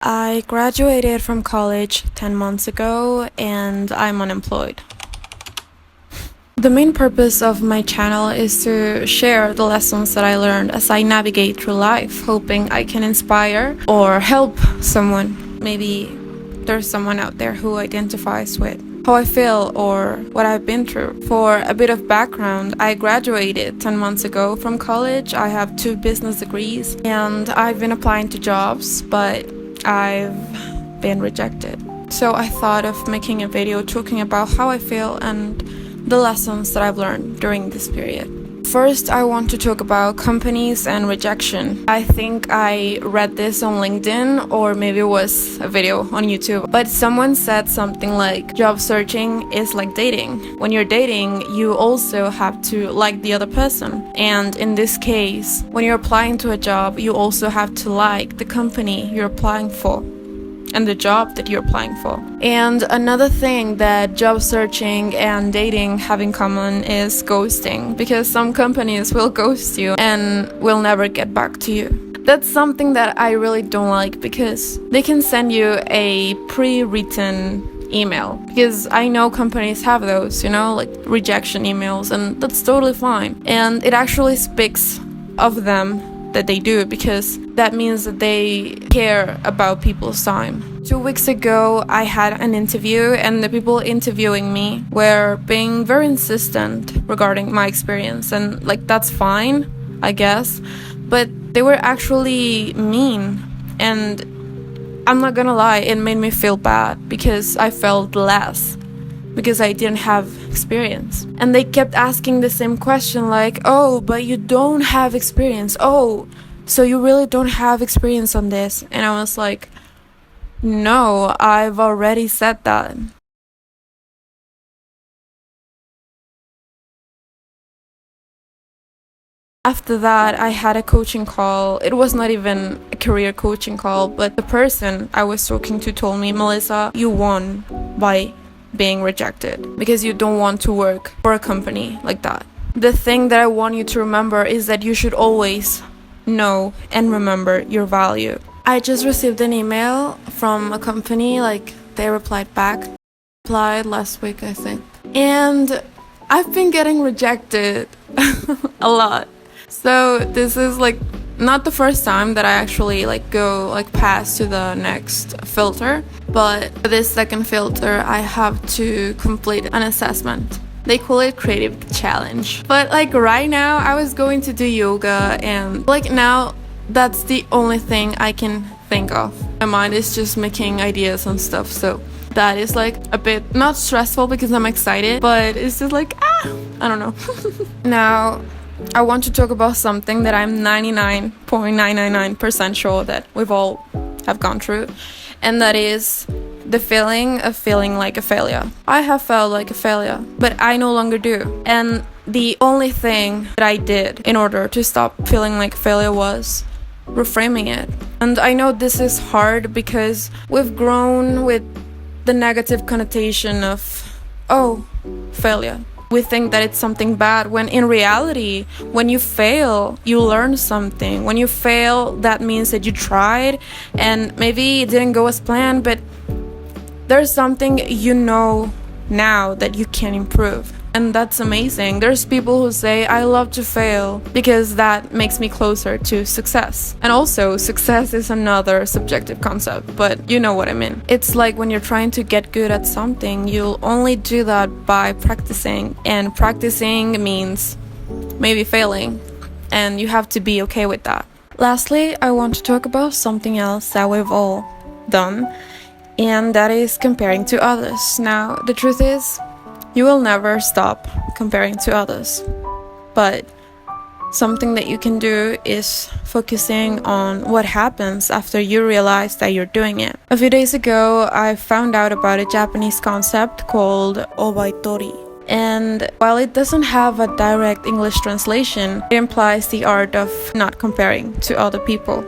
I graduated from college 10 months ago and I'm unemployed. The main purpose of my channel is to share the lessons that I learned as I navigate through life, hoping I can inspire or help someone. Maybe there's someone out there who identifies with how I feel or what I've been through. For a bit of background, I graduated 10 months ago from college. I have 2 business degrees and I've been applying to jobs, but I've been rejected. So I thought of making a video talking about how I feel and the lessons that I've learned during this period. First, I want to talk about companies and rejection. I think I read this on LinkedIn or maybe it was a video on YouTube, but someone said something like job searching is like dating. When you're dating, you also have to like the other person. And in this case, when you're applying to a job, you also have to like the company you're applying for and the job that you're applying for. And another thing that job searching and dating have in common is ghosting, because some companies will ghost you and will never get back to you. That's something that I really don't like, because they can send you a pre-written email, because I know companies have those, like rejection emails, and that's totally fine. And it actually speaks of them that they do, because that means that they care about people's time. 2 weeks ago, I had an interview and the people interviewing me were being very insistent regarding my experience, and that's fine, I guess, but they were actually mean, and I'm not gonna lie, it made me feel bad because I felt less because I didn't have experience. And they kept asking the same question, like, oh, but you don't have experience. Oh, so you really don't have experience on this? And I was like, no, I've already said that. After that, I had a coaching call. It was not even a career coaching call, but the person I was talking to told me, Melissa, you won by being rejected because you don't want to work for a company like that. The thing that I want you to remember is that you should always know and remember your value. I just received an email from a company, they replied back. Applied last week, I think. And I've been getting rejected a lot. So this is not the first time that I actually go pass to the next filter, but for this second filter I have to complete an assessment. They call it creative challenge. But right now I was going to do yoga, and now that's the only thing I can think of. My mind is just making ideas and stuff, so that is a bit not stressful because I'm excited, but it's just I don't know. Now I want to talk about something that I'm 99.999% sure that we've all have gone through, and that is the feeling of feeling like a failure. I have felt like a failure, but I no longer do. And the only thing that I did in order to stop feeling like a failure was reframing it. And I know this is hard because we've grown with the negative connotation of, oh, failure. We think that it's something bad, when in reality, when you fail, you learn something. When you fail, that means that you tried and maybe it didn't go as planned, but there's something now that you can improve. And that's amazing. There's people who say, I love to fail because that makes me closer to success. And also, success is another subjective concept, but you know what I mean. It's like when you're trying to get good at something, you'll only do that by practicing. And practicing means maybe failing, and you have to be okay with that. Lastly, I want to talk about something else that we've all done, and that is comparing to others. Now, the truth is, you will never stop comparing to others, but something that you can do is focusing on what happens after you realize that you're doing it. A few days ago, I found out about a Japanese concept called obaitori. And while it doesn't have a direct English translation, it implies the art of not comparing to other people.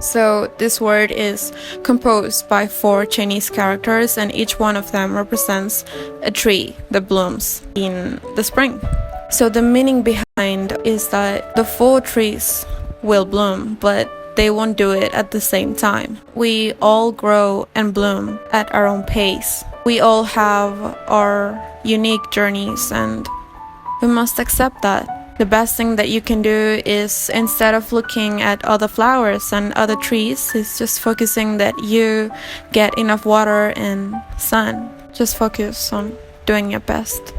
So this word is composed by 4 Chinese characters, and each one of them represents a tree that blooms in the spring. So the meaning behind is that the 4 trees will bloom, but they won't do it at the same time. We all grow and bloom at our own pace. We all have our unique journeys, and we must accept that. The best thing that you can do is, instead of looking at other flowers and other trees, is just focusing that you get enough water and sun. Just focus on doing your best.